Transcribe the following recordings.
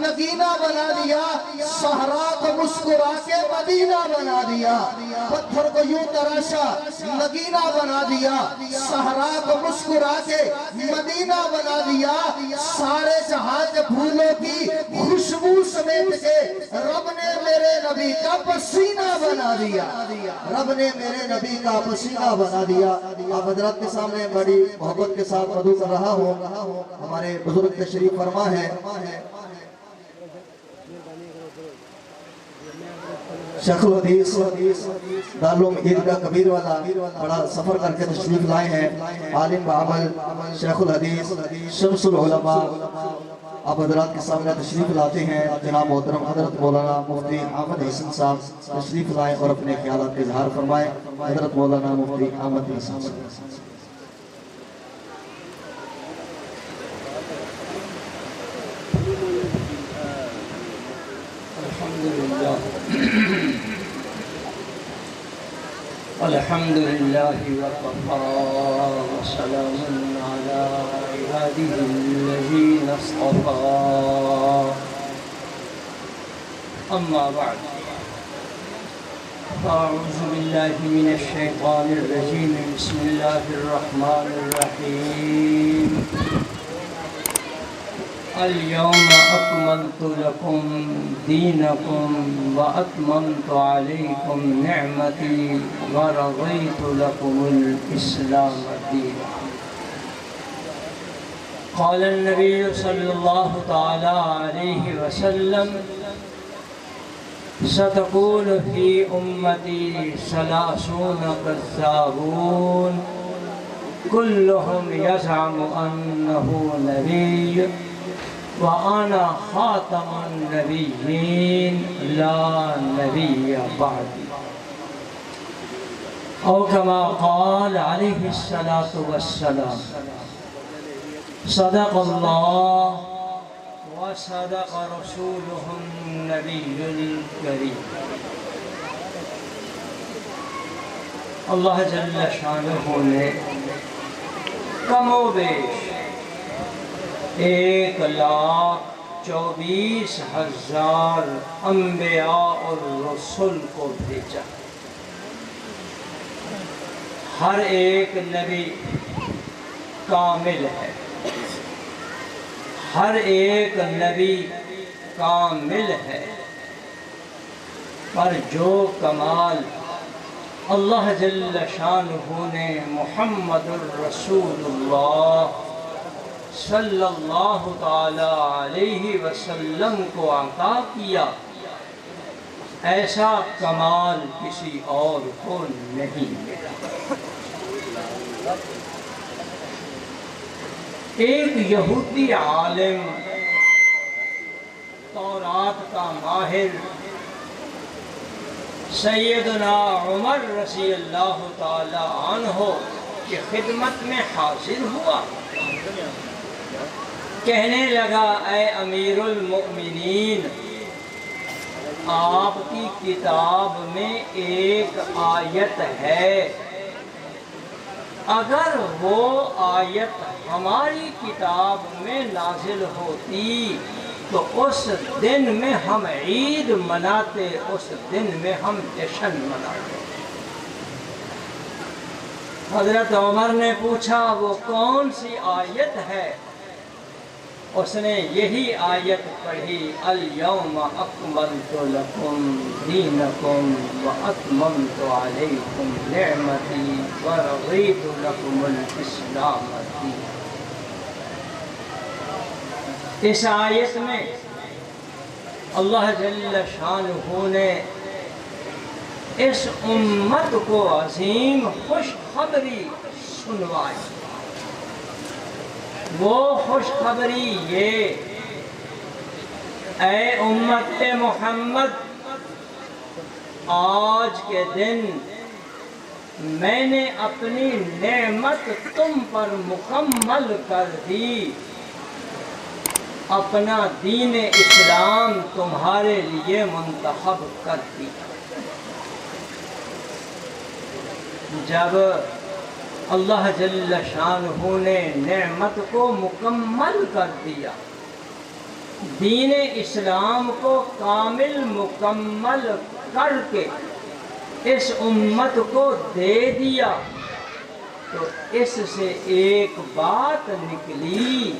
نگینا بنا دیا، صحرا کو مسکرا کے مدینہ بنا دیا، پتھر کو یوں تراشا نگینا بنا دیا، صحرا کو مسکرا کے مدینہ بنا دیا، سارے جہاں کے پھولوں کی خوشبو سمیٹ کے رب نے میرے نبی کا پسینہ بنا دیا، رب نے میرے نبی کا پسینہ بنا دیا۔ آپ حضرات کے سامنے بڑی محبت کے ساتھ مدعو کر رہا ہوں، ہمارے بزرگ تشریف فرما ہے شیخ الحدیث دارالعلوم عیدگاہ کبیر والا، بڑا سفر کر کے تشریف لائے ہیں، عالم بعمل شیخ الحدیث شمس العلماء۔ آپ حضرات کے سامنے تشریف لاتے ہیں، جناب محترم حضرت مولانا مفتی احمد حسن صاحب تشریف لائیں اور اپنے خیالات کا اظہار فرمائیں۔ حضرت مولانا مفتی احمد حسن صاحب۔ الحمد لله وكفى وسلام على عباده الذين اصطفى أما بعد فأعوذ بالله من الشيطان الرجيم بسم الله الرحمن الرحيم اليوم أكملت لكم دينكم وأتممت عليكم نعمتي ورضيت لكم الإسلام دينا۔ قال النبي صلى الله تعالى عليه وسلم ستكون في أمتي 30 كذابون كلهم يزعم أنه نبي وأنا خاتم النبيين لا نبي بعدي، أو كما قال عليه الصلاة والسلام۔ صدق الله وصدق رسوله النبي الكريم۔ اللہ جل شانہ نے کم و بیش 1,24,000 انبیاء اور رسول کو بھیجا۔ ہر ایک نبی کامل ہے، ہر ایک نبی کامل ہے، پر جو کمال اللہ جل شانہ نے محمد الرسول اللہ صلی اللہ تعالی علیہ وسلم کو عطا کیا، ایسا کمال کسی اور کو نہیں ملا۔ ایک یہودی عالم، تورات کا ماہر سیدنا عمر رضی اللہ تعالی عنہ کی خدمت میں حاضر ہوا، کہنے لگا اے امیر المؤمنین، آپ کی کتاب میں ایک آیت ہے، اگر وہ آیت ہماری کتاب میں نازل ہوتی تو اس دن میں ہم عید مناتے، اس دن میں ہم جشن مناتے۔ حضرت عمر نے پوچھا وہ کون سی آیت ہے؟ اس نے یہی آیت پڑھی، اليوم اکملت لکم دینکم واتممت علیکم نعمتی ورضیت لکم الاسلام دینا۔ اس آیت میں اللہ جل شانہ نے اس امت کو عظیم خوشخبری سنوائی۔ وہ خوشخبری یہ، اے امت محمد، آج کے دن میں نے اپنی نعمت تم پر مکمل کر دی، اپنا دین اسلام تمہارے لیے منتخب کر دی۔ جب اللہ جل شانہ نے نعمت کو مکمل کر دیا دین اسلام کو کامل مکمل کر کے اس امت کو دے دیا، تو اس سے ایک بات نکلی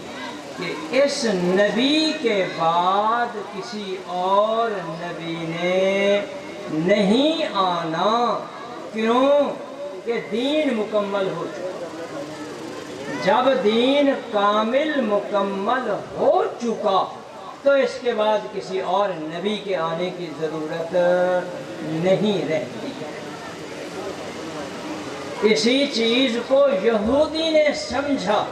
کہ اس نبی کے بعد کسی اور نبی نے نہیں آنا۔ کیوں؟ کہ دین مکمل ہو چکا۔ جب دین کامل مکمل ہو چکا تو اس کے بعد کسی اور نبی کے آنے کی ضرورت نہیں رہتی۔ اسی چیز کو یہودی نے سمجھا،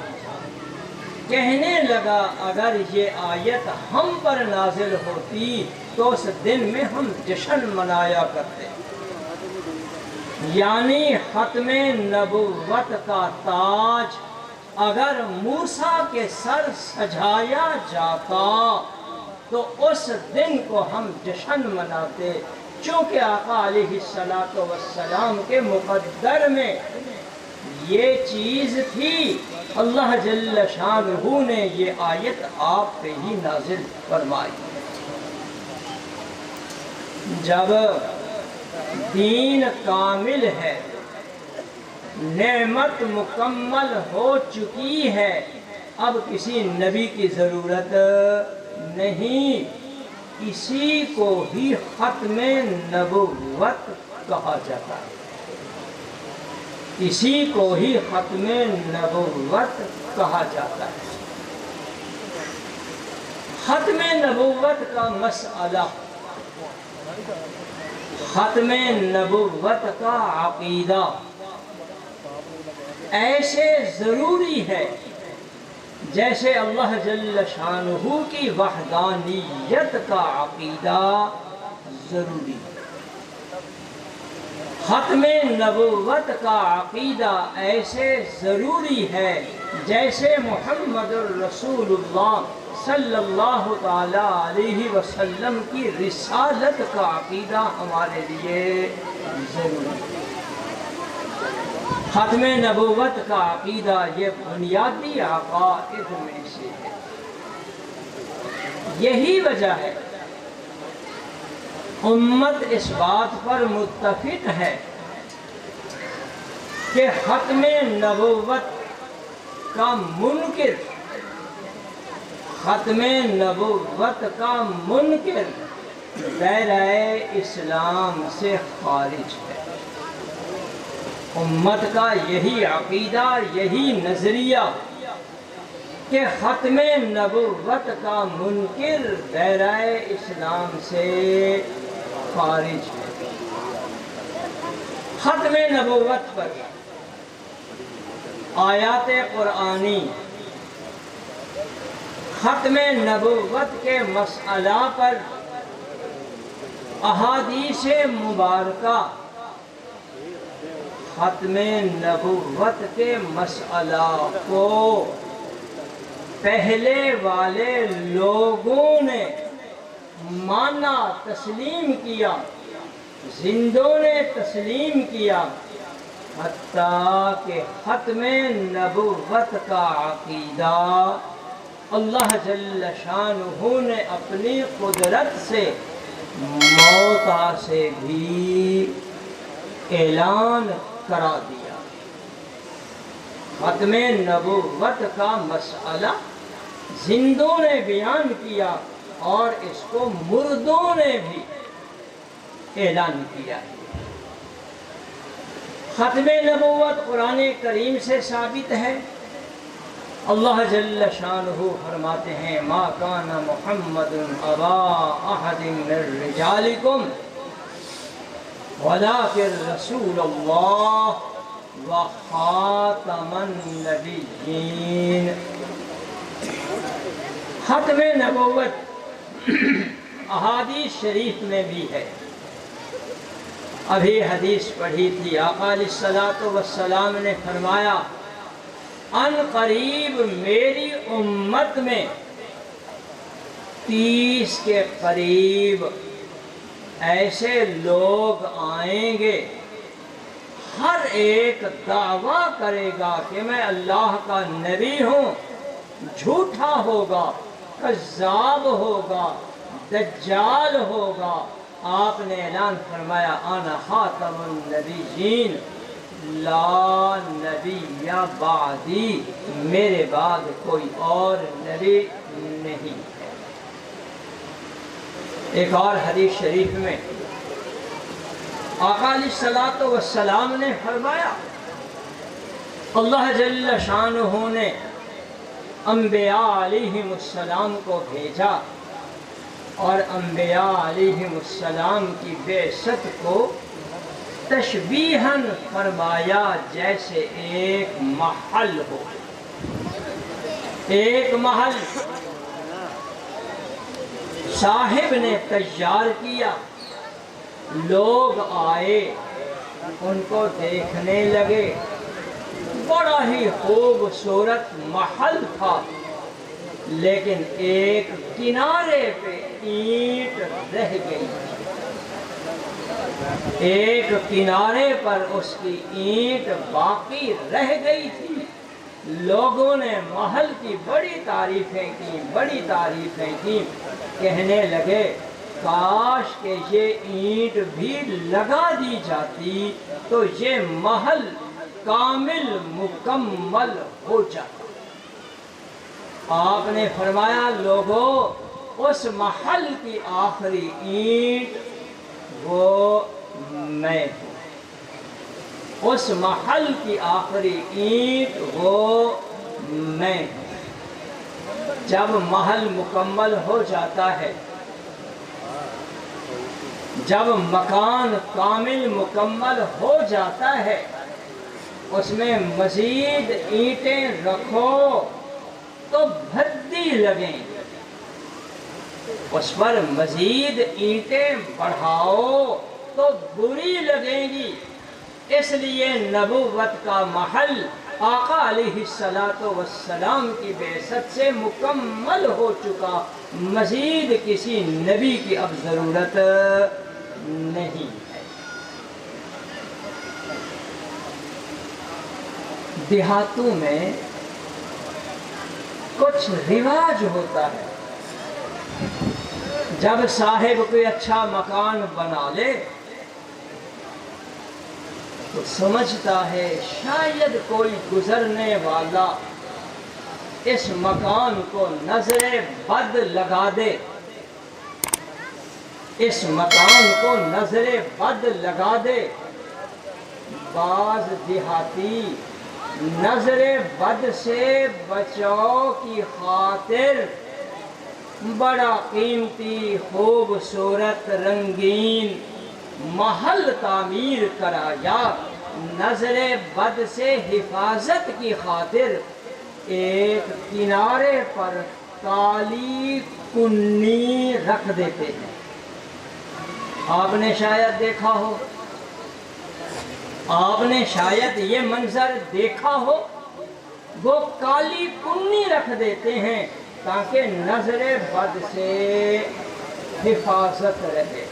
کہنے لگا اگر یہ آیت ہم پر نازل ہوتی تو اس دن میں ہم جشن منایا کرتے، یعنی ختم نبوت کا تاج اگر موسیٰ کے سر سجایا جاتا تو اس دن کو ہم جشن مناتے، چونکہ آقا علیہ السلام کے مقدر میں یہ چیز تھی۔ اللہ جل شانہ نے یہ آیت آپ پہ ہی نازل فرمائی۔ جب دین کامل ہے، نعمت مکمل ہو چکی ہے، اب کسی نبی کی ضرورت نہیں۔ اسی کو ہی ختم نبوت کہا جاتا ہے، اسی کو ہی ختم نبوت کہا جاتا ہے۔ ختم نبوت کا مسئلہ، ختم نبوت کا عقیدہ ایسے ضروری ہے جیسے اللہ جل شانہ کی وحدانیت کا عقیدہ ضروری ہے۔ ختم نبوت کا عقیدہ ایسے ضروری ہے جیسے محمد الرسول اللہ صلی اللہ تعالی علیہ وسلم کی رسالت کا عقیدہ ہمارے لیے ضروری ہے۔ ختم نبوت کا عقیدہ یہ بنیادی عقائد میں سے ہے۔ یہی وجہ ہے امت اس بات پر متفق ہے کہ ختم نبوت کا منکر، ختم نبوت کا منکر دائرۂ اسلام سے خارج ہے۔ امت کا یہی عقیدہ، یہی نظریہ کہ ختم نبوت کا منکر دائرۂ اسلام سے خارج ہے۔ ختم نبوت پر آیات قرآنی، ختم نبوت کے مسئلہ پر احادیث مبارکہ، ختم نبوت کے مسئلہ کو پہلے والے لوگوں نے مانا، تسلیم کیا، زندوں نے تسلیم کیا، حتیٰ کہ ختم نبوت کا عقیدہ اللہ جل شانہ نے اپنی قدرت سے موتا سے بھی اعلان کرا دیا۔ ختم نبوت کا مسئلہ زندوں نے بیان کیا اور اس کو مردوں نے بھی اعلان کیا۔ ختم نبوت قرآن کریم سے ثابت ہے۔ اللہ جل شانہ فرماتے ہیں ما کان محمد ابا احد من رجالکم ولکن رسول اللہ وخاتم النبیین۔ ختم نبوت احادیث شریف میں بھی ہے۔ ابھی حدیث پڑھی تھی، آقا علیہ الصلوۃ والسلام نے فرمایا ان قریب میری امت میں 30 کے قریب ایسے لوگ آئیں گے، ہر ایک دعویٰ کرے گا کہ میں اللہ کا نبی ہوں، جھوٹا ہوگا کذاب ہوگا، دجال ہوگا، آپ نے اعلان فرمایا انا خاتم النبیین لا نبی یا بعدی، میرے بعد کوئی اور نبی نہیں ہے۔ ایک اور حدیث شریف میں آقا علیہ الصلوۃ والسلام نے فرمایا اللہ جل شانہ نے انبیاء علیہم السلام کو بھیجا اور انبیاء علیہم السلام کی بعثت کو تشبیہاً فرمایا جیسے ایک محل ہو۔ ایک محل صاحب نے تیار کیا، لوگ آئے ان کو دیکھنے لگے، بڑا ہی خوبصورت محل تھا، لیکن ایک کنارے پہ اینٹ رہ گئی، ایک کنارے پر اس کی اینٹ باقی رہ گئی تھی۔ لوگوں نے محل کی بڑی تعریفیں کی، کہنے لگے کاش کہ یہ اینٹ بھی لگا دی جاتی تو یہ محل کامل مکمل ہو جاتا۔ آپ نے فرمایا لوگوں، اس محل کی آخری اینٹ وہ میں ہوں، اس محل کی آخری اینٹ وہ میں ہوں۔ جب محل مکمل ہو جاتا ہے، جب مکان کامل مکمل ہو جاتا ہے، اس میں مزید اینٹیں رکھو تو بھدی لگیں، اس پر مزید اینٹیں بڑھاؤ تو بری لگیں گی۔ اس لیے نبوت کا محل آقا علیہ الصلوۃ والسلام کی بعثت سے مکمل ہو چکا، مزید کسی نبی کی اب ضرورت نہیں ہے۔ دیہاتوں میں کچھ رواج ہوتا ہے، جب صاحب کوئی اچھا مکان بنا لے تو سمجھتا ہے شاید کوئی گزرنے والا اس مکان کو نظر بد لگا دے، اس مکان کو نظر بد لگا دے۔ بعض دیہاتی نظر بد سے بچاؤ کی خاطر بڑا قیمتی خوبصورت رنگین محل تعمیر کرایا، نظر بد سے حفاظت کی خاطر ایک کنارے پر کالی کنی رکھ دیتے ہیں۔ آپ نے شاید دیکھا ہو، آپ نے شاید یہ منظر دیکھا ہو، وہ کالی کنی رکھ دیتے ہیں تاکہ نظر بد سے حفاظت رہے۔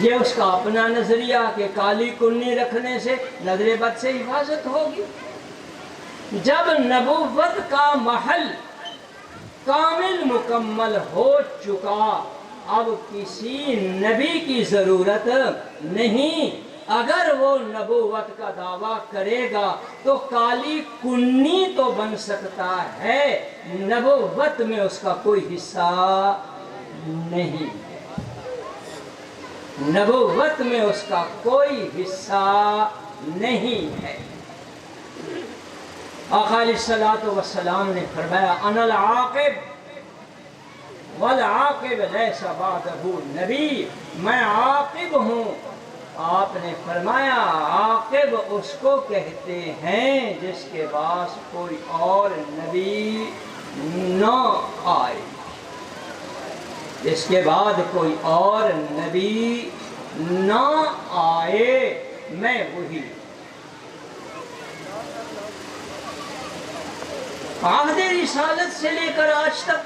یہ اس کا اپنا نظریہ کہ کالی کنی رکھنے سے نظر بد سے حفاظت ہوگی۔ جب نبوت کا محل کامل مکمل ہو چکا، اب کسی نبی کی ضرورت نہیں۔ اگر وہ نبوت کا دعویٰ کرے گا تو کالی کنی تو بن سکتا ہے، نبوت میں اس کا کوئی حصہ نہیں ہے، نبوت میں اس کا کوئی حصہ نہیں ہے۔ آقا علیہ الصلوۃ والسلام نے فرمایا انا العاقب والعاقب لیس بعدہ نبی، میں عاقب ہوں۔ آپ نے فرمایا عاقب اس کو کہتے ہیں جس کے پاس کوئی اور نبی نہ آئے، اس کے بعد کوئی اور نبی نہ آئے، میں وہی۔ عہد رسالت سے لے کر آج تک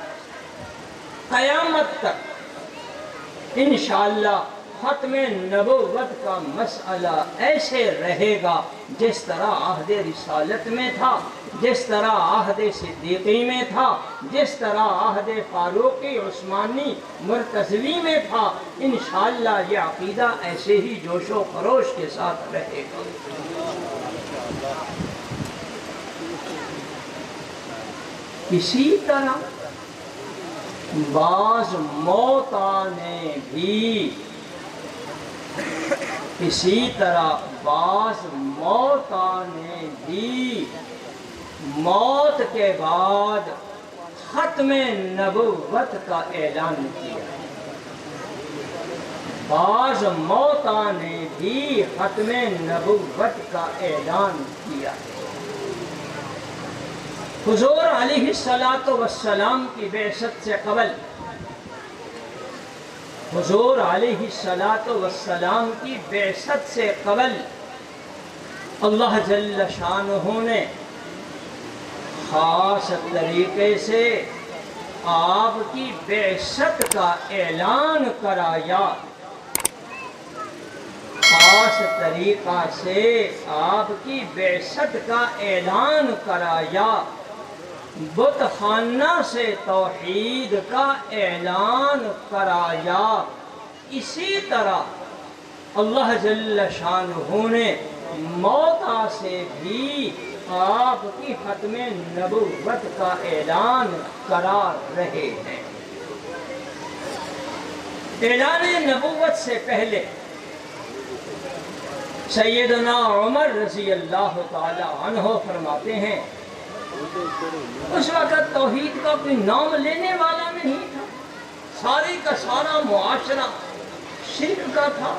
قیامت تک انشاءاللہ ختم نبوت کا مسئلہ ایسے رہے گا جس طرح عہد رسالت میں تھا، جس طرح عہد صدیقی میں تھا، جس طرح عہد فاروقی عثمانی مرتضوی میں تھا۔ انشاءاللہ یہ عقیدہ ایسے ہی جوش و خروش کے ساتھ رہے گا۔ اسی طرح بعض موتا نے بھی موت کے بعد ختم نبوت کا اعلان کیا۔ بعض موتا نے بھی ختم نبوت کا اعلان کیا۔ حضور علیہ السلام کی بعثت سے قبل، حضور علیہ السلام کی بعثت سے قبل اللہ جل شانہ نے خاص طریقے سے آپ کی بعثت کا اعلان کرایا۔ خاص طریقہ سے آپ کی بعثت کا اعلان کرایا۔ بت خانہ سے توحید کا اعلان کرایا۔ اسی طرح اللہ جل شانہ نے موتا سے بھی آپ کی ختم نبوت کا اعلان کرا رہے ہیں۔ اعلان نبوت سے پہلے سیدنا عمر رضی اللہ تعالی عنہ فرماتے ہیں، اس وقت توحید کا کوئی نام لینے والا نہیں تھا، سارے کا سارا معاشرہ شرک کا تھا،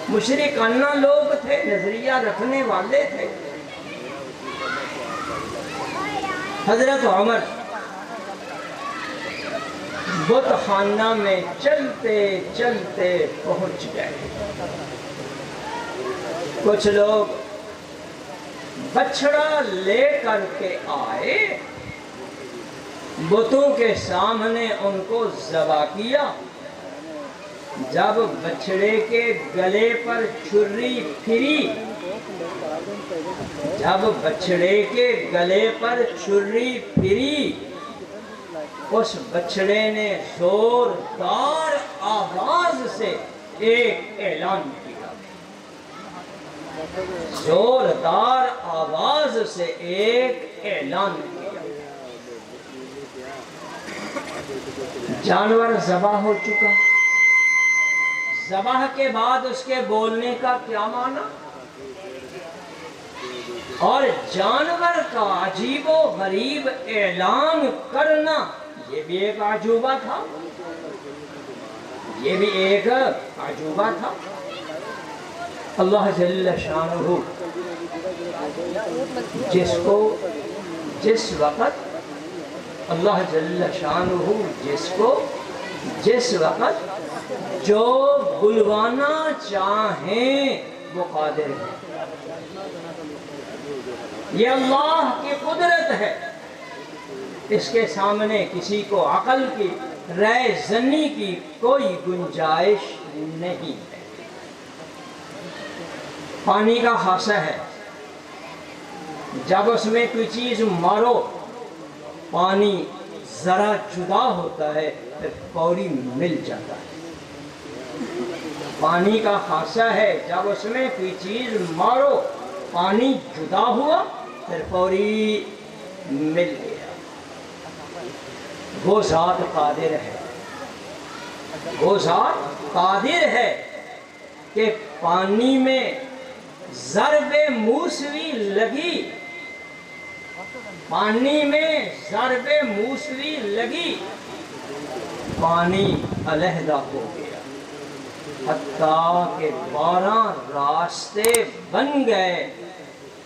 مشرکانہ لوگ تھے، نظریہ رکھنے والے تھے۔ حضرت عمر بت خانہ میں چلتے چلتے پہنچ گئے۔ کچھ لوگ بچڑا لے کر کے آئے، بتوں کے سامنے ان کو ذبح کیا۔ جب بچڑے کے گلے پر چھری پھری، جب بچڑے کے گلے پر چھری پھری، اس بچڑے نے زوردار آواز سے ایک اعلان کیا، زوردار آواز سے ایک اعلان کیا۔ جانور ذبح ہو چکا، ذبح کے بعد اس کے بولنے کا کیا معنی؟ اور جانور کا عجیب و غریب اعلان کرنا، یہ بھی ایک عجوبہ تھا، یہ بھی ایک عجوبہ تھا۔ اللہ جل شانہ جس وقت اللہ جل شانہ جس وقت جو بلوانا چاہیں وہ قادر ہے۔ یہ اللہ کی قدرت ہے، اس کے سامنے کسی کو عقل کی رائے زنی کی کوئی گنجائش نہیں ہے۔ پانی کا خاصہ ہے، جب اس میں کوئی چیز مارو پانی ذرا جدا ہوتا ہے پھر فوری مل جاتا ہے۔ پانی کا خاصہ ہے، جب اس میں کوئی چیز مارو پانی جدا ہوا پھر فوری مل گیا۔ وہ ذات قادر ہے، وہ ذات قادر ہے کہ پانی میں ضرب موسوی لگی، پانی میں ضرب موسوی لگی، پانی علیحدہ ہو گیا، حتیٰ کہ 12 راستے بن گئے۔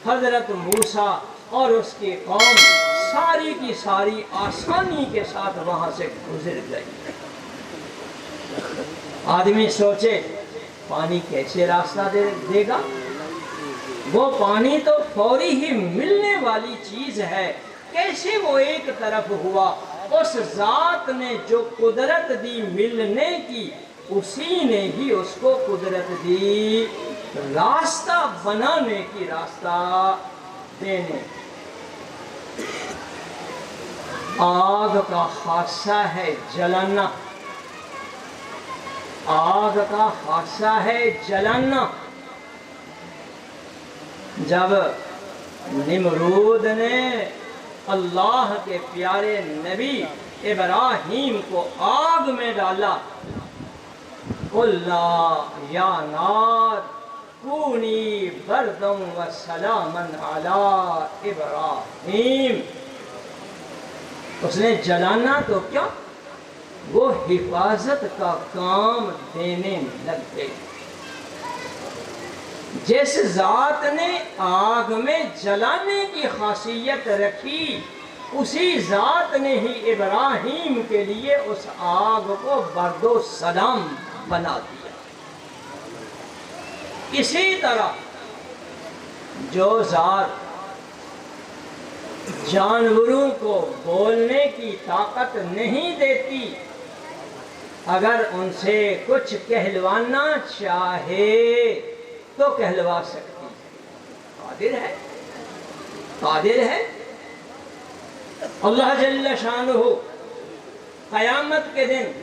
حضرت موسیٰ اور اس کی قوم ساری کی ساری آسانی کے ساتھ وہاں سے گزر گئی۔ آدمی سوچے پانی کیسے راستہ دے گا؟ وہ پانی تو فوری ہی ملنے والی چیز ہے، کیسے وہ ایک طرف ہوا؟ اس ذات نے جو قدرت دی ملنے کی، اسی نے ہی اس کو قدرت دی راستہ بنانے کی، راستہ دینے۔ آگ کا خاصہ ہے جلنا، آگ کا خاصہ ہے جلنا۔ جب نمرود نے اللہ کے پیارے نبی ابراہیم کو آگ میں ڈالا، قُلْنَا يَا نَارُ كُونِي بَرْدًا وَسَلَامًا عَلَىٰ إِبْرَاهِيمَ، اس نے جلانا تو کیا، وہ حفاظت کا کام دینے لگ گئی۔ جس ذات نے آگ میں جلانے کی خاصیت رکھی، اسی ذات نے ہی ابراہیم کے لیے اس آگ کو برد و سلام بنا دیا۔ اسی طرح جو ذات جانوروں کو بولنے کی طاقت نہیں دیتی، اگر ان سے کچھ کہلوانا چاہے تو کہلوا سکتی، قادر ہے، قادر ہے۔ اللہ جل شانہ قیامت کے دن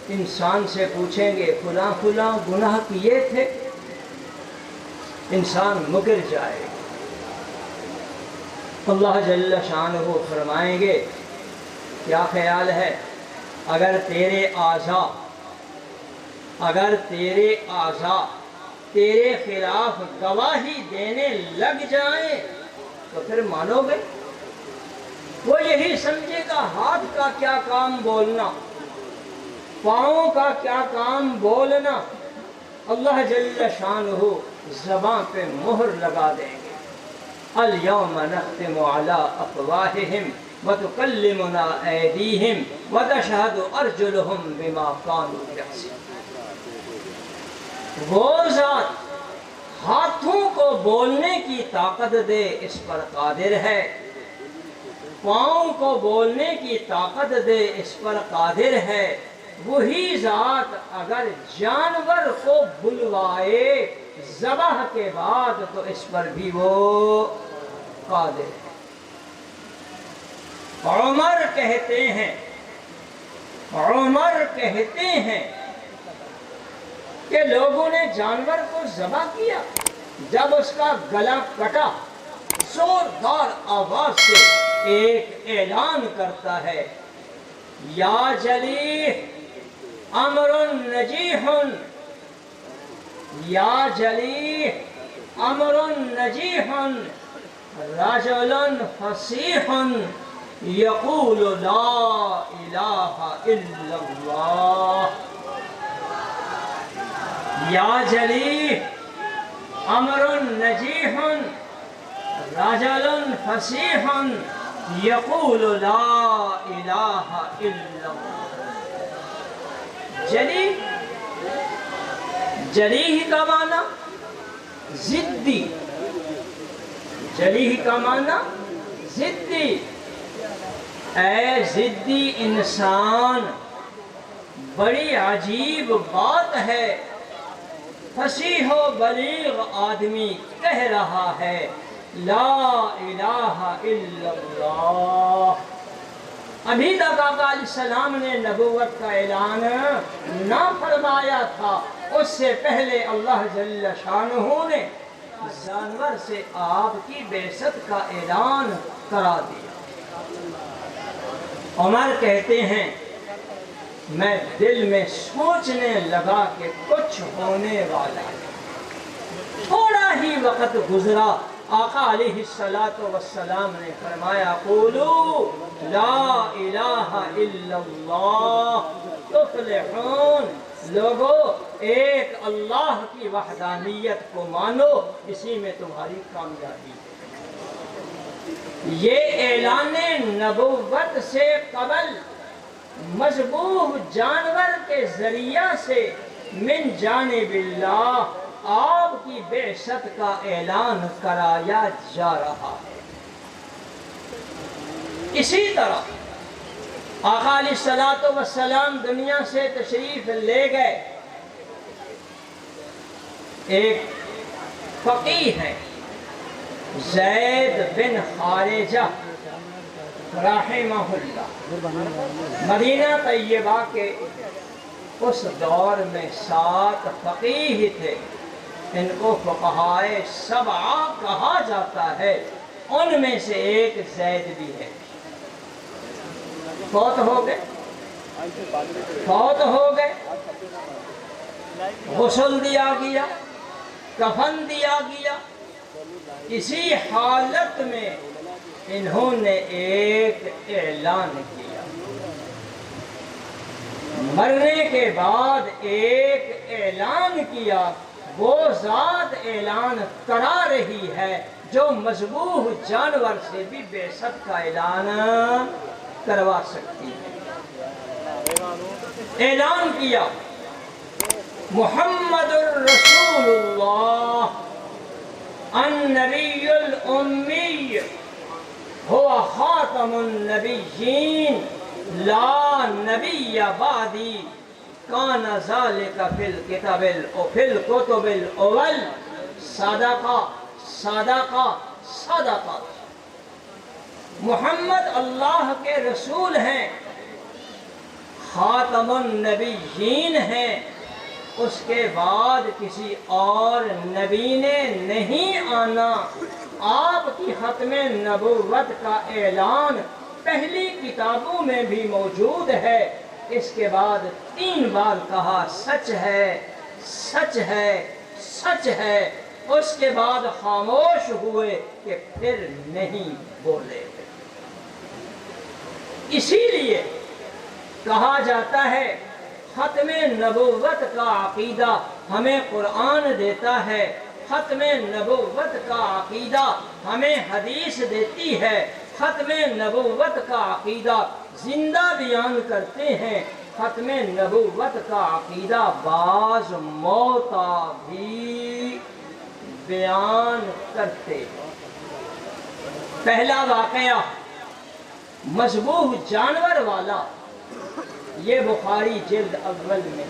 انسان سے پوچھیں گے فلاں فلاں گناہ کیے تھے، انسان مکر جائے گا۔ اللہ جل شانہ فرمائیں گے کیا خیال ہے اگر تیرے اعضاء تیرے خلاف گواہی دینے لگ جائیں تو پھر مانو گے؟ وہ یہی سمجھے گا ہاتھ کا کیا کام بولنا، پاؤں کا کیا کام بولنا۔ اللہ جل شانہ زبان پہ مہر لگا دیں گے، اليوم نختم على افواہہم وتکلمنا ایدیہم وتشہد ارجلہم بما کانوا یکسبون۔ وہ ذات ہاتھوں کو بولنے کی طاقت دے اس پر قادر ہے، پاؤں کو بولنے کی طاقت دے اس پر قادر ہے۔ وہی ذات اگر جانور کو بلوائے ذبح کے بعد تو اس پر بھی وہ قادر ہے۔ عمر کہتے ہیں کہ لوگوں نے جانور کو ذبح کیا، جب اس کا گلا کٹا زوردار آواز سے ایک اعلان کرتا ہے، یا جلیح امر نجیح، یا جلیح امر نجیح رجل فصیح یقول لا الہ الا اللہ۔ یا جلیح امر نجیح رجل فصیح یقول لا الہ الا اللہ۔ جلیح کا معنی ضدی، جلیح کا معنی ضدی۔ اے ضدی انسان، بڑی عجیب بات ہے، فصیح و بلیغ آدمی کہہ رہا ہے لا الہ الا اللہ۔ ابھی تک آقا علیہ السلام نے نبوت کا اعلان نہ فرمایا تھا، اس سے پہلے اللہ جل شانہ نے جانور سے آپ کی بعثت کا اعلان کرا دیا۔ عمر کہتے ہیں میں دل میں سوچنے لگا کہ کچھ ہونے والا ہے۔ تھوڑا ہی وقت گزرا، آقا علیہ السلام نے فرمایا قولوا لا الہ الا اللہ تفلحون، لوگو ایک اللہ کی وحدانیت کو مانو، اسی میں تمہاری کامیابی ہے۔ یہ اعلان نبوت سے قبل مذبوح جانور کے ذریعہ سے من جانب اللہ آپ کی بعثت کا اعلان کرایا جا رہا ہے۔ اسی طرح آقا علیہ الصلوۃ والسلام دنیا سے تشریف لے گئے، ایک فقیہ ہیں زید بن خارجہ رحمہ اللہ، مدینہ طیبہ کے اس دور میں 7 فقیہ تھے، ان کو فقہائے 7 کہا جاتا ہے، ان میں سے ایک زید بھی ہے۔ فوت ہو گئے، غسل دیا گیا، کفن دیا گیا، اسی حالت میں انہوں نے ایک اعلان کیا، مرنے کے بعد ایک اعلان کیا، وہ ذات اعلان کرا رہی ہے جو مذبوح جانور سے بھی بعثت کا اعلان کروا سکتی ہے۔ اعلان کیا، محمد الرسول اللہ النبی الامی هو خاتم النبیین لا نبی بعدی کان ذالک فی الکتب الاول صدقہ۔ محمد اللہ کے رسول ہیں، خاتم النبیین ہیں، اس کے بعد کسی اور نبی نے نہیں آنا۔ آپ کی ختم نبوت کا اعلان پہلی کتابوں میں بھی موجود ہے، اس کے بعد 3 بار کہا سچ ہے، سچ ہے، سچ ہے، اس کے بعد خاموش ہوئے کہ پھر نہیں بولے۔ اسی لیے کہا جاتا ہے ختم نبوت کا عقیدہ ہمیں قرآن دیتا ہے، ختم نبوت کا عقیدہ ہمیں حدیث دیتی ہے، ختم نبوت کا عقیدہ زندہ بیان کرتے ہیں، ختم نبوت کا عقیدہ بعض موتا بھی بیان کرتے ہیں۔ پہلا واقعہ مذبوح جانور والا، یہ بخاری جلد اول میں،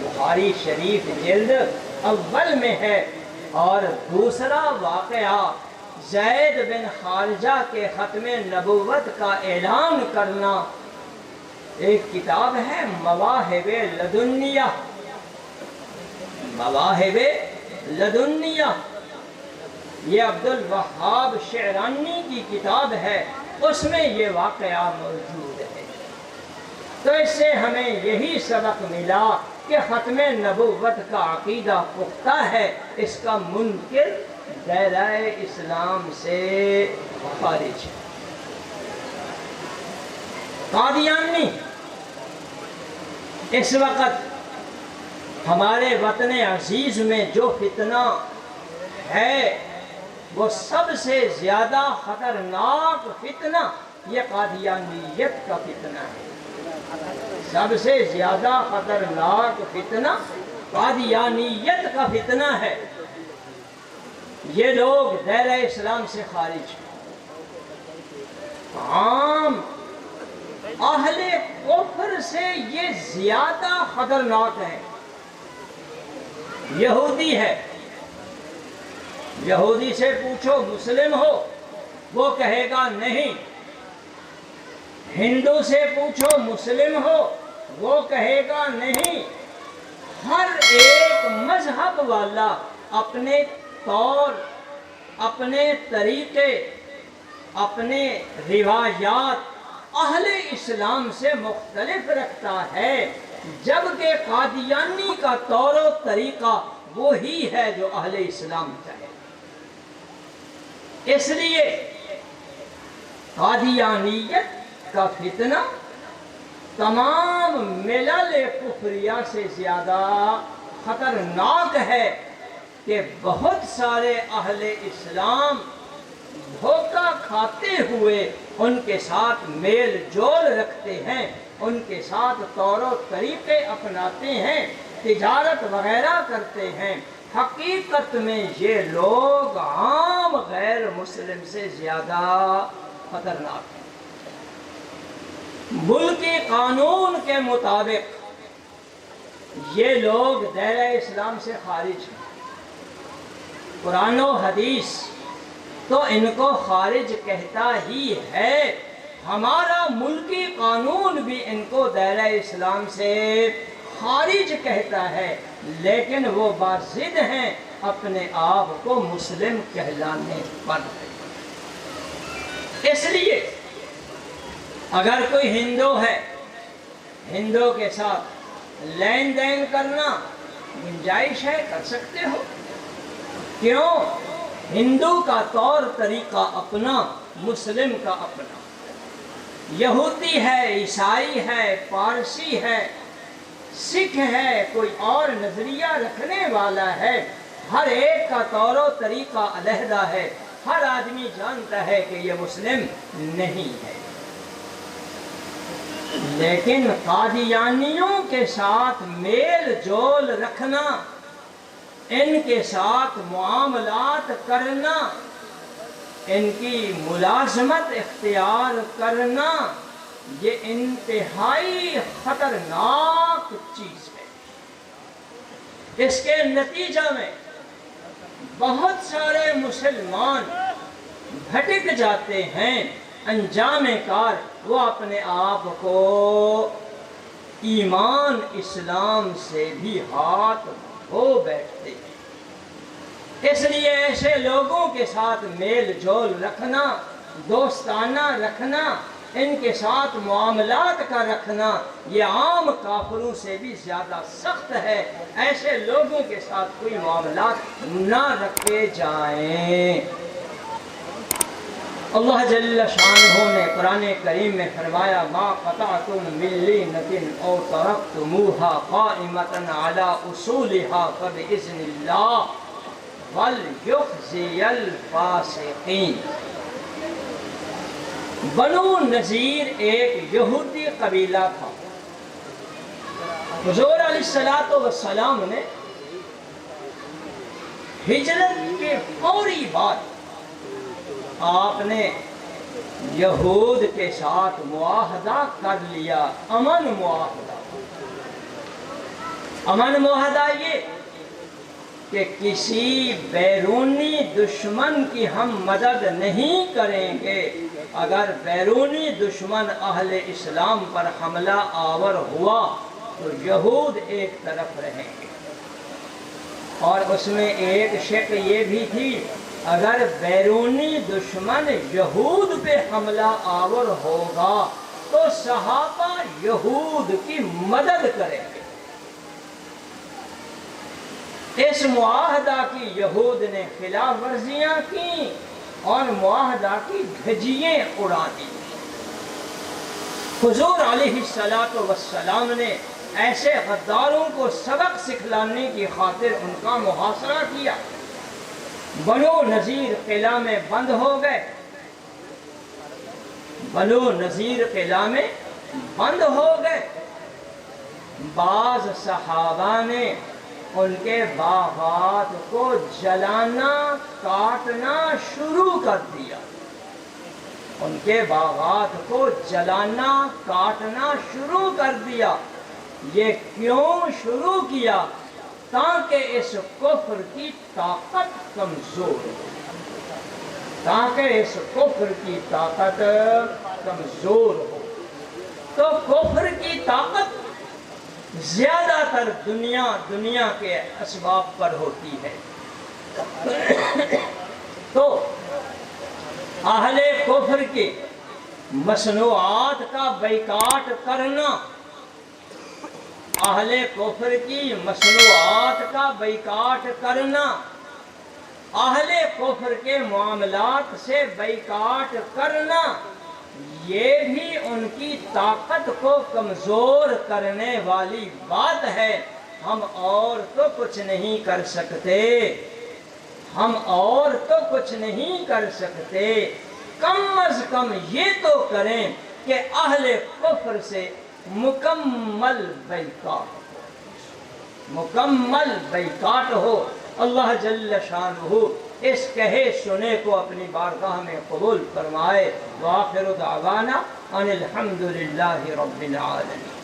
بخاری شریف جلد اول میں ہے، اور دوسرا واقعہ زید بن خارجہ کے ختم نبوت کا اعلان کرنا، ایک کتاب ہے مواہب لدنیہ، مواہب لدنیہ، یہ عبدالوہاب شعرانی کی کتاب ہے، اس میں یہ واقعہ موجود ہے۔ تو اس سے ہمیں یہی سبق ملا کہ ختم نبوت کا عقیدہ پختہ ہے، اس کا منکر دائرہ اسلام سے خارج ہے۔ قادیانی اس وقت ہمارے وطن عزیز میں جو فتنہ ہے وہ سب سے زیادہ خطرناک فتنہ یہ قادیانیت کا فتنہ ہے۔ سب سے زیادہ خطرناک فتنہ قادیانیت کا فتنہ ہے۔ یہ لوگ دائرہ اسلام سے خارج ہیں، عام اہل کفر سے یہ زیادہ خطرناک ہیں۔ یہودی ہے، یہودی سے پوچھو مسلم ہو، وہ کہے گا نہیں۔ ہندو سے پوچھو مسلم ہو، وہ کہے گا نہیں۔ ہر ایک مذہب والا اپنے طور، اپنے طریقے، اپنے روایات اہل اسلام سے مختلف رکھتا ہے، جبکہ قادیانی کا طور و طریقہ وہی ہے جو اہل اسلام کا ہے۔ اس لیے قادیانیت کا فتنہ تمام ملل کفریہ سے زیادہ خطرناک ہے کہ بہت سارے اہل اسلام دھوکہ کھاتے ہوئے ان کے ساتھ میل جول رکھتے ہیں، ان کے ساتھ طور و طریقے اپناتے ہیں، تجارت وغیرہ کرتے ہیں۔ حقیقت میں یہ لوگ عام غیر مسلم سے زیادہ خطرناک ہیں۔ ملکی قانون کے مطابق یہ لوگ دائرہ اسلام سے خارج ہیں۔ قرآن و حدیث تو ان کو خارج کہتا ہی ہے، ہمارا ملکی قانون بھی ان کو دائرہ اسلام سے خارج کہتا ہے، لیکن وہ باضد ہیں اپنے آپ کو مسلم کہلانے پر۔ اس لیے اگر کوئی ہندو ہے، ہندو کے ساتھ لین دین کرنا گنجائش ہے، کر سکتے ہو۔ کیوں؟ ہندو کا طور طریقہ اپنا، مسلم کا اپنا۔ یہودی ہے، عیسائی ہے، پارسی ہے، سکھ ہے، کوئی اور نظریہ رکھنے والا ہے، ہر ایک کا طور و طریقہ علیحدہ ہے۔ ہر آدمی جانتا ہے کہ یہ مسلم نہیں ہے، لیکن قادیانیوں کے ساتھ میل جول رکھنا، ان کے ساتھ معاملات کرنا، ان کی ملازمت اختیار کرنا، یہ انتہائی خطرناک چیز ہے۔ اس کے نتیجہ میں بہت سارے مسلمان بھٹک جاتے ہیں، انجام کار وہ اپنے آپ کو ایمان اسلام سے بھی ہاتھ دھو بیٹھتے ہیں۔ اس لیے ایسے لوگوں کے ساتھ میل جول رکھنا، دوستانہ رکھنا، ان کے ساتھ معاملات کا رکھنا، یہ عام کافروں سے بھی زیادہ سخت ہے۔ ایسے لوگوں کے ساتھ کوئی معاملات نہ رکھے جائیں۔ اللہ جل شانہ نے قرآن کریم میں فرمایا ما قطعتم من لینۃ او ترکتموها قائمۃ علی اصولها فبإذن اللہ ولیخزی الفاسقین۔ بنو نذیر ایک یہودی قبیلہ تھا۔ حضور علیہ السلام نے ہجرت کے فوری بعد آپ نے یہود کے ساتھ معاہدہ کر لیا، امن معاہدہ۔ امن معاہدہ یہ کہ کسی بیرونی دشمن کی ہم مدد نہیں کریں گے۔ اگر بیرونی دشمن اہل اسلام پر حملہ آور ہوا تو یہود ایک طرف رہیں گے، اور اس میں ایک شک یہ بھی تھی اگر بیرونی دشمن یہود پہ حملہ آور ہوگا تو صحابہ یہود کی مدد کریں گے۔ اس معاہدہ کی یہود نے خلاف ورزیاں کی اور معاہدہ کی دھجیاں اڑا دی۔ حضور علیہ السلام نے ایسے غداروں کو سبق سکھلانے کی خاطر ان کا محاصرہ کیا۔ بنو نذیر قلعہ میں بند ہو گئے، بنو نذیر قلعہ میں بند ہو گئے۔ بعض صحابہ نے ان کے باغات کو جلانا کاٹنا شروع کر دیا، ان کے باغات کو جلانا کاٹنا شروع کر دیا۔ یہ کیوں شروع کیا؟ تاکہ اس کفر کی طاقت کمزور ہو، تاکہ اس کفر کی طاقت کمزور ہو۔ تو کفر کی طاقت زیادہ تر دنیا کے اسباب پر ہوتی ہے۔ تو اہل کفر کی مصنوعات کا بیکاٹ کرنا، اہل کفر کی مصنوعات کا بیکاٹ کرنا، اہل کفر کے معاملات سے بیکاٹ کرنا، یہ بھی ان کی طاقت کو کمزور کرنے والی بات ہے۔ ہم اور تو کچھ نہیں کر سکتے، ہم اور تو کچھ نہیں کر سکتے، کم از کم یہ تو کریں کہ اہل کفر سے مکمل بیکاٹ ہو، مکمل بیکاٹ ہو۔ اللہ جل شانہ اس کہے سنے کو اپنی بارگاہ میں قبول فرمائے۔ وآخر دعوانا ان الحمد للہ رب العالمین.